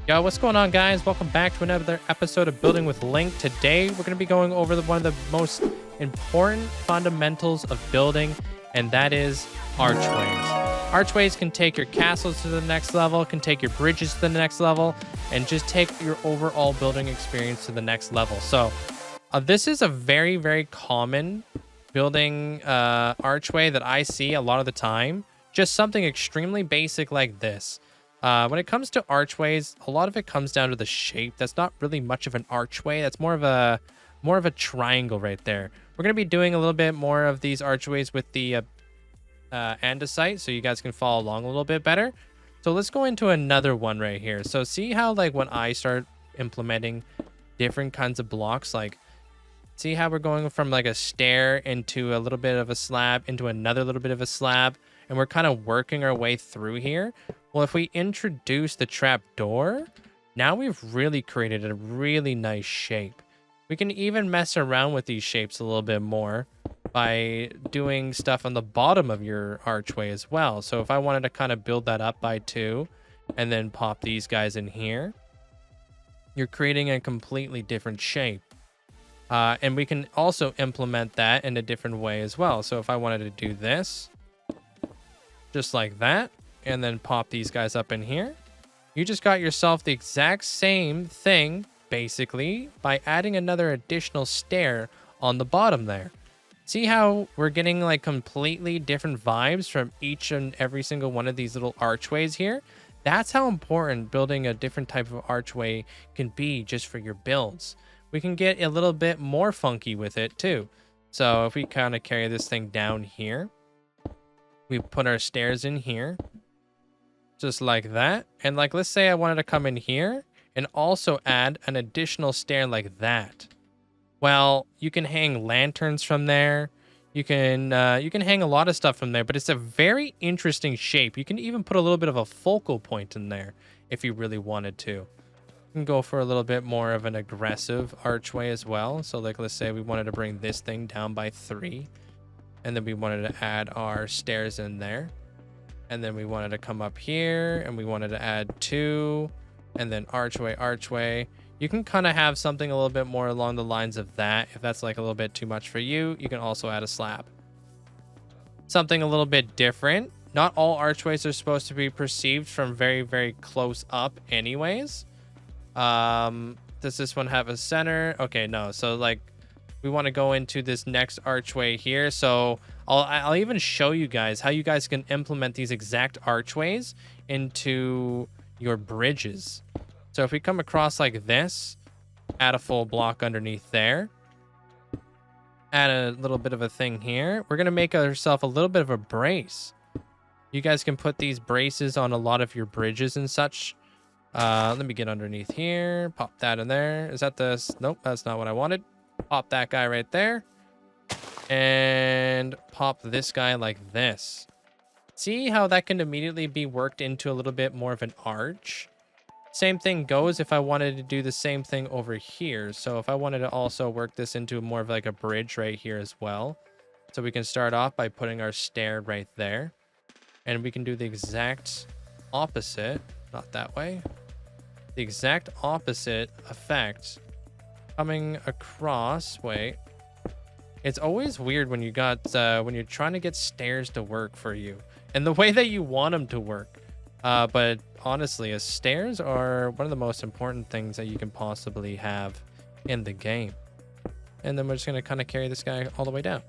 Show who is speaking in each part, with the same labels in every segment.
Speaker 1: Yo, what's going on, guys? Welcome back to another episode of Building with Link. Today, we're going to be going over one of the most important fundamentals of building, and that is archways. Archways can take your castles to the next level, can take your bridges to the next level, and just take your overall building experience to the next level. So, this is a very, very common building archway that I see a lot of the time. Just something extremely basic like this. When it comes to archways, a lot of it comes down to the shape. That's not really much of an archway. That's more of a triangle right there. We're going to be doing a little bit more of these archways with the andesite, so you guys can follow along a little bit better. So let's go into another one right here. So see how, like, when I start implementing different kinds of blocks, like, see how we're going from like a stair into a little bit of a slab into another little bit of a slab, and we're kind of working our way through here. Well, if we introduce the trap door, now we've really created a really nice shape. We can even mess around with these shapes a little bit more by doing stuff on the bottom of your archway as well. So if I wanted to kind of build that up by 2 and then pop these guys in here, you're creating a completely different shape. And we can also implement that in a different way as well. So if I wanted to do this, just like that, and then pop these guys up in here, you just got yourself the exact same thing, basically, by adding another additional stair on the bottom there. See how we're getting like completely different vibes from each and every single one of these little archways here? That's how important building a different type of archway can be just for your builds. We can get a little bit more funky with it too. So if we kind of carry this thing down here, we put our stairs in here, just like that. And like, let's say I wanted to come in here and also add an additional stair like that. Well, you can hang lanterns from there. You can hang a lot of stuff from there, but it's a very interesting shape. You can even put a little bit of a focal point in there if you really wanted to. You can go for a little bit more of an aggressive archway as well. So like, let's say we wanted to bring this thing down by 3, and then we wanted to add our stairs in there. And then we wanted to come up here and we wanted to add 2, and then archway. You can kind of have something a little bit more along the lines of that. If that's like a little bit too much for you, you can also add a slab. Something a little bit different. Not all archways are supposed to be perceived from very, very close up anyways. Does this one have a center? Okay, no. So like, we want to go into this next archway here. So I'll even show you guys how you guys can implement these exact archways into your bridges. So if we come across like this, add a full block underneath there, add a little bit of a thing here, we're going to make ourselves a little bit of a brace. You guys can put these braces on a lot of your bridges and such. Let me get underneath here, pop that in there. Is that this? Nope, that's not what I wanted. Pop that guy right there, and pop this guy like this. See how that can immediately be worked into a little bit more of an arch? Same thing goes if I wanted to do the same thing over here. So if I wanted to also work this into more of like a bridge right here as well. So we can start off by putting our stair right there, and we can do the exact opposite, not that way, the exact opposite effect coming across. Wait, it's always weird when you got when you're trying to get stairs to work for you and the way that you want them to work. But honestly, stairs are one of the most important things that you can possibly have in the game. And then we're just gonna kind of carry this guy all the way down.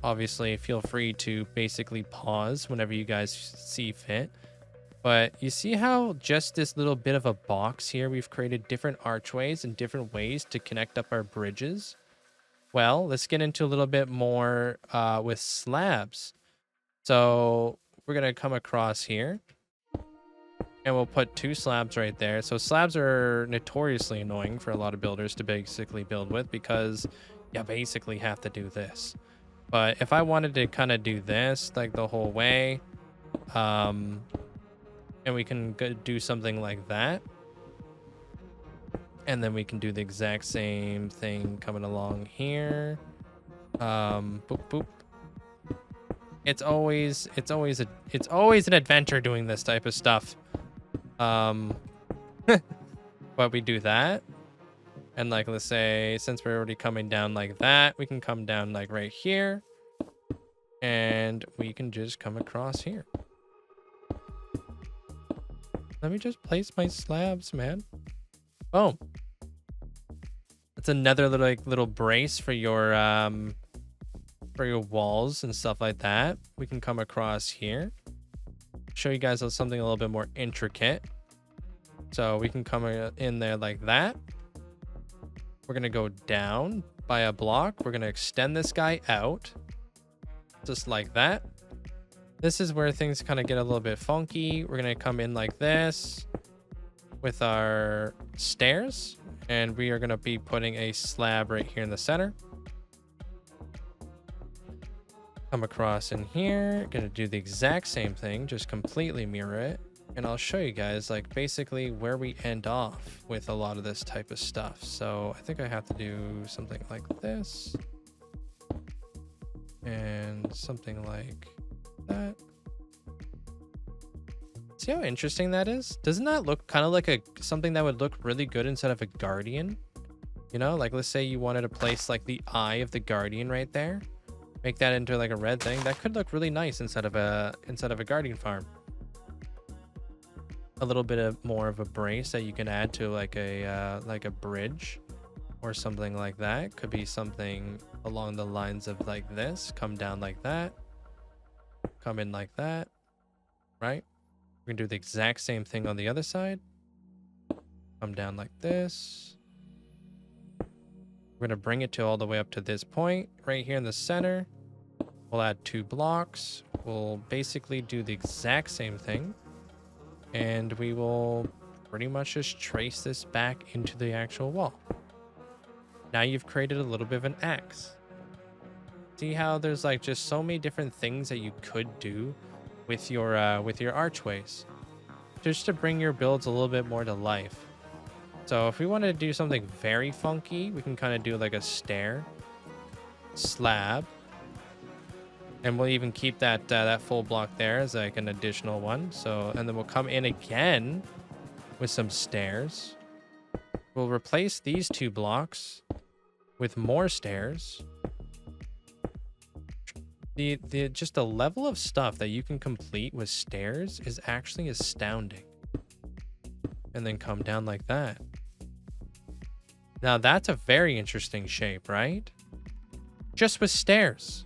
Speaker 1: Obviously, feel free to basically pause whenever you guys see fit. But you see how just this little bit of a box here, we've created different archways and different ways to connect up our bridges. Well, let's get into a little bit more with slabs. So we're going to come across here and we'll put 2 slabs right there. So slabs are notoriously annoying for a lot of builders to basically build with, because you basically have to do this. But if I wanted to kind of do this like the whole way, and we can do something like that, and then we can do the exact same thing coming along here. Boop, boop. it's always an adventure doing this type of stuff. But we do that. And like, let's say, since we're already coming down like that, we can come down like right here. And we can just come across here. Let me just place my slabs, man. Boom. That's another little brace for your walls and stuff like that. We can come across here. Show you guys something a little bit more intricate. So we can come in there like that. We're gonna go down by a block. We're gonna extend this guy out. Just like that. This is where things kind of get a little bit funky. We're gonna come in like this with our stairs. And we are gonna be putting a slab right here in the center. Come across in here. Gonna do the exact same thing, just completely mirror it. And I'll show you guys like basically where we end off with a lot of this type of stuff. So I think I have to do something like this. And something like that. See how interesting that is? Doesn't that look kind of like something that would look really good instead of a guardian? You know, like let's say you wanted to place like the eye of the guardian right there. Make that into like a red thing. That could look really nice instead of a guardian farm. A little bit more of a brace that you can add to like a bridge or something like that. Could be something along the lines of like this. Come down like that. Come in like that. Right? We're gonna do the exact same thing on the other side. Come down like this. We're gonna bring it to all the way up to this point right here in the center. We'll add 2 blocks. We'll basically do the exact same thing. And we will pretty much just trace this back into the actual wall. Now you've created a little bit of an X. See how there's like just so many different things that you could do with your archways, just to bring your builds a little bit more to life. So if we wanted to do something very funky, we can kind of do like a stair, slab, and we'll even keep that full block there as like an additional one. So, and then we'll come in again with some stairs. We'll replace these 2 blocks with more stairs. Just the level of stuff that you can complete with stairs is actually astounding. And then come down like that. Now that's a very interesting shape, right? Just with stairs.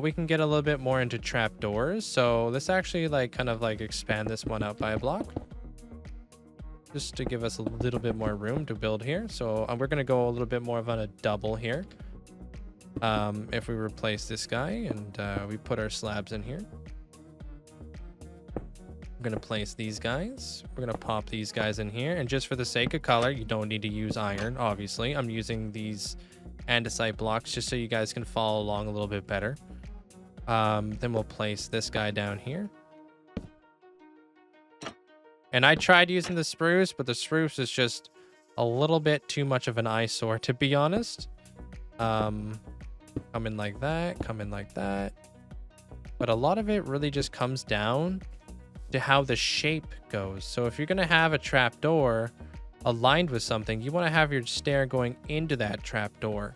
Speaker 1: We can get a little bit more into trapdoors. So let's actually like kind of like expand this one out by a block. Just to give us a little bit more room to build here. So we're going to go a little bit more of on a double here. If we replace this guy and we put our slabs in here. I'm going to place these guys. We're going to pop these guys in here. And just for the sake of color, you don't need to use iron, obviously. I'm using these andesite blocks just so you guys can follow along a little bit better. Then we'll place this guy down here. And I tried using the spruce, but the spruce is just a little bit too much of an eyesore, to be honest. Come in like that, come in like that. But a lot of it really just comes down to how the shape goes. So if you're going to have a trapdoor aligned with something, you want to have your stair going into that trapdoor.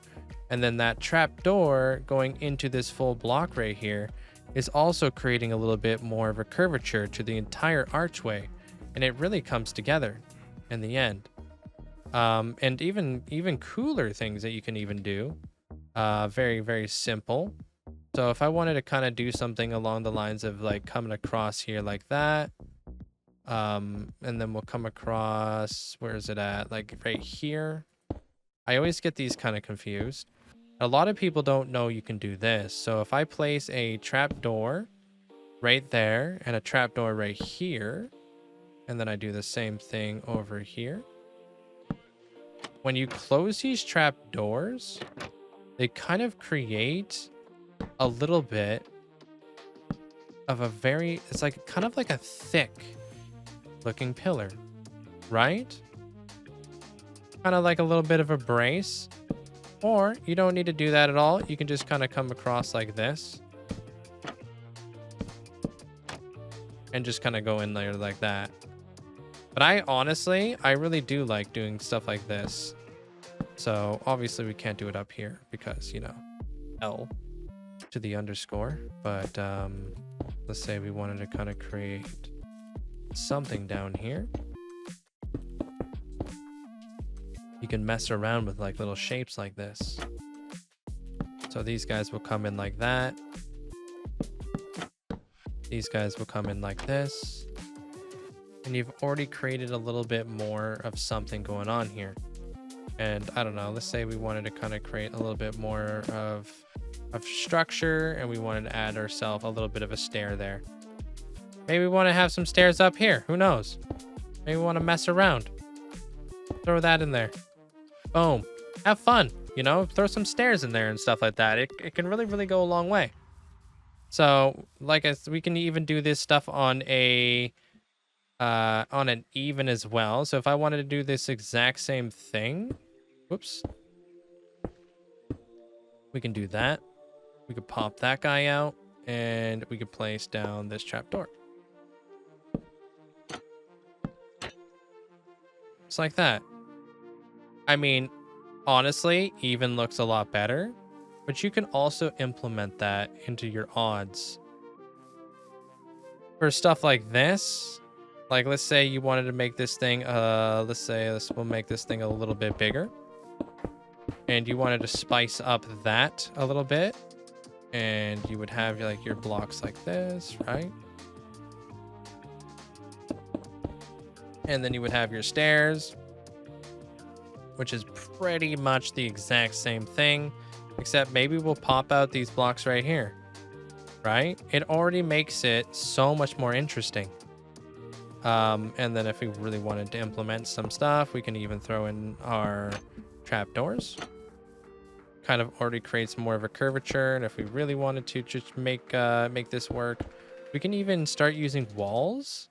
Speaker 1: And then that trapdoor going into this full block right here is also creating a little bit more of a curvature to the entire archway. And it really comes together in the end. And even cooler things that you can even do. Very, very simple. So if I wanted to kind of do something along the lines of like coming across here like that. And then we'll come across, where is it at? Like right here. I always get these kind of confused. A lot of people don't know you can do this. So if I place a trapdoor right there and a trapdoor right here, and then I do the same thing over here. When you close these trapdoors, they kind of create a little bit of a very, it's like kind of like a thick looking pillar, right? Kind of like a little bit of a brace. Or you don't need to do that at all. You can just kind of come across like this. And just kind of go in there like that. But I really do like doing stuff like this. So obviously we can't do it up here because, you know, L to the underscore. But let's say we wanted to kind of create something down here. You can mess around with like little shapes like this. So these guys will come in like that. These guys will come in like this. And you've already created a little bit more of something going on here. And I don't know, let's say we wanted to kind of create a little bit more of structure, and we wanted to add ourselves a little bit of a stair there. Maybe we want to have some stairs up here. Who knows? Maybe we want to mess around. Throw that in there. Boom. Have fun. You know, throw some stairs in there and stuff like that. It can really, really go a long way. So, like we can even do this stuff on an even as well. So if I wanted to do this exact same thing, whoops, we can do that. We could pop that guy out, and we could place down this trapdoor. Just like that. I mean, honestly, even looks a lot better, but you can also implement that into your odds. For stuff like this, like let's say you wanted to make this thing, we'll make this thing a little bit bigger. And you wanted to spice up that a little bit. And you would have like your blocks like this, right? And then you would have your stairs, which is pretty much the exact same thing, except maybe we'll pop out these blocks right here, right? It already makes it so much more interesting. And then if we really wanted to implement some stuff, we can even throw in our trapdoors. Kind of already creates more of a curvature, and if we really wanted to just make this work, we can even start using walls.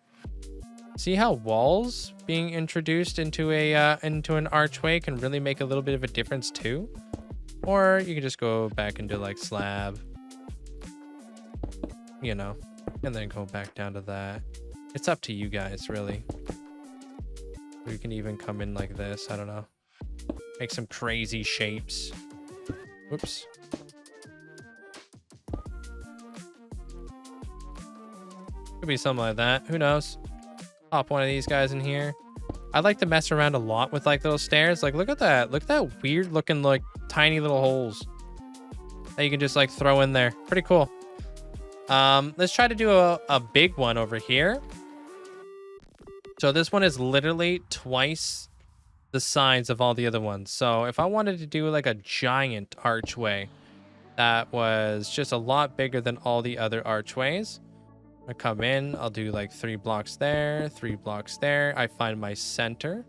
Speaker 1: See how walls being introduced into an archway can really make a little bit of a difference too? Or you can just go back into like slab, you know, and then go back down to that. It's up to you guys, really. We can even come in like this. I don't know. Make some crazy shapes. Whoops. Could be something like that. Who knows? Pop one of these guys in here. I like to mess around a lot with like little stairs. Like, look at that. Look at that weird looking like tiny little holes that you can just like throw in there. Pretty cool. Let's try to do a big one over here. So this one is literally twice the size of all the other ones. So if I wanted to do like a giant archway that was just a lot bigger than all the other archways, I come in, I'll do like 3 blocks there, 3 blocks there. I find my center.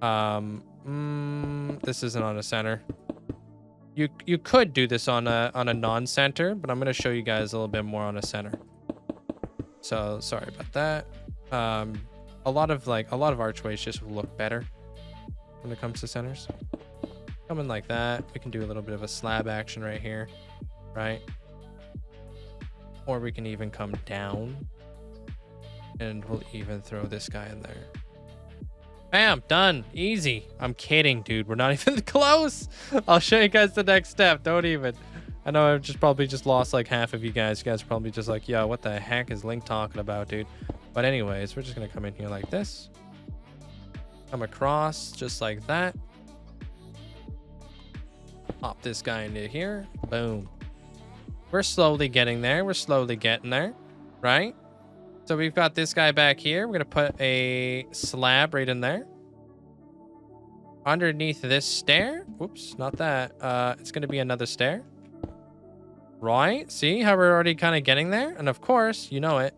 Speaker 1: This isn't on a center. You could do this on a non-center, but I'm gonna show you guys a little bit more on a center. So sorry about that. A lot of archways just look better when it comes to centers. Come in like that. We can do a little bit of a slab action right here, right? Or we can even come down, and we'll even throw this guy in there. Bam, done. Easy. I'm kidding, dude. We're not even close. I'll show you guys the next step. Don't even. I know I've probably lost like half of you guys. You guys are probably just like, yo, what the heck is Link talking about, dude? But anyways, we're just going to come in here like this. Come across just like that. Pop this guy into here. Boom. We're slowly getting there. We're slowly getting there, right? So we've got this guy back here. We're going to put a slab right in there. Underneath this stair. Whoops, not that. It's going to be another stair. Right? See how we're already kind of getting there? And of course, you know it.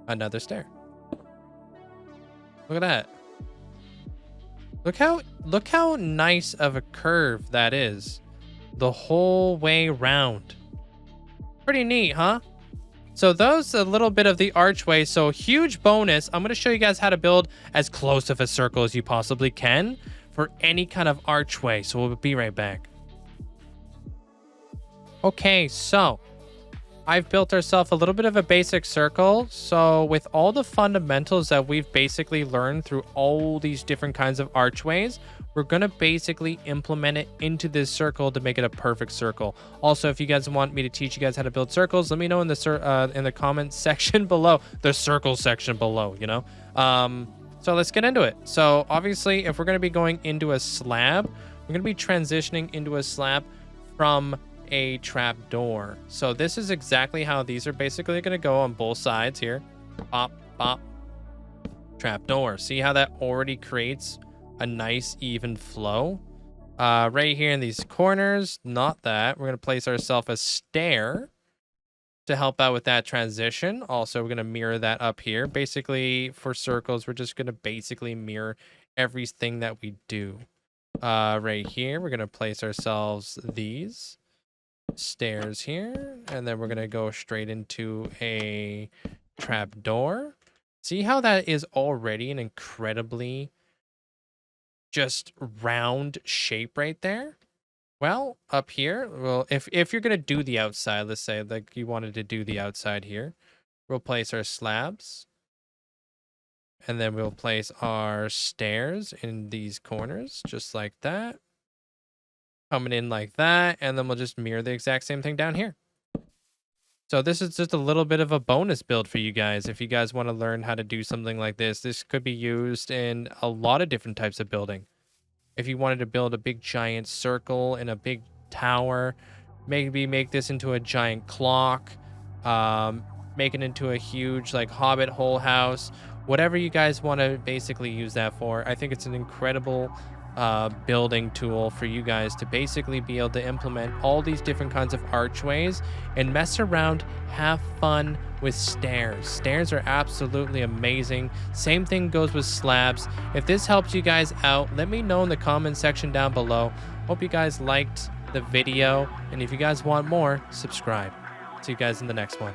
Speaker 1: Another stair. Look at that. Look how nice of a curve that is. The whole way round. Pretty neat, huh? So those a little bit of the archway. So huge bonus. I'm going to show you guys how to build as close of a circle as you possibly can for any kind of archway. So we'll be right back. Okay, so I've built ourselves a little bit of a basic circle. So with all the fundamentals that we've basically learned through all these different kinds of archways, we're going to basically implement it into this circle to make it a perfect circle. Also, if you guys want me to teach you guys how to build circles, let me know in the comments section below, the circle section below, you know? So let's get into it. So obviously, if we're going to be going into a slab, we're going to be transitioning into a slab from a trap door. So this is exactly how these are basically going to go on both sides here. Pop, pop, trap door. See how that already creates a nice even flow? Right here in these corners, not that. We're going to place ourselves a stair to help out with that transition. Also, we're going to mirror that up here. Basically, for circles, we're just going to basically mirror everything that we do. Right here, we're going to place ourselves these stairs here, and then we're going to go straight into a trap door. See how that is already an incredibly just round shape right there? Well, up here, well, if you're going to do the outside, let's say like you wanted to do the outside here, we'll place our slabs, and then we'll place our stairs in these corners, just like that. Coming in like that, and then we'll just mirror the exact same thing down here. So this is just a little bit of a bonus build for you guys. If you guys want to learn how to do something like this could be used in a lot of different types of building. If you wanted to build a big giant circle and a big tower, maybe make this into a giant clock, make it into a huge like hobbit hole house, whatever you guys want to basically use that for. I think it's an incredible building tool for you guys to basically be able to implement all these different kinds of archways and mess around, have fun with stairs. Stairs are absolutely amazing. Same thing goes with slabs. If this helps you guys out, let me know in the comment section down below. Hope you guys liked the video, and if you guys want more, subscribe. See you guys in the next one.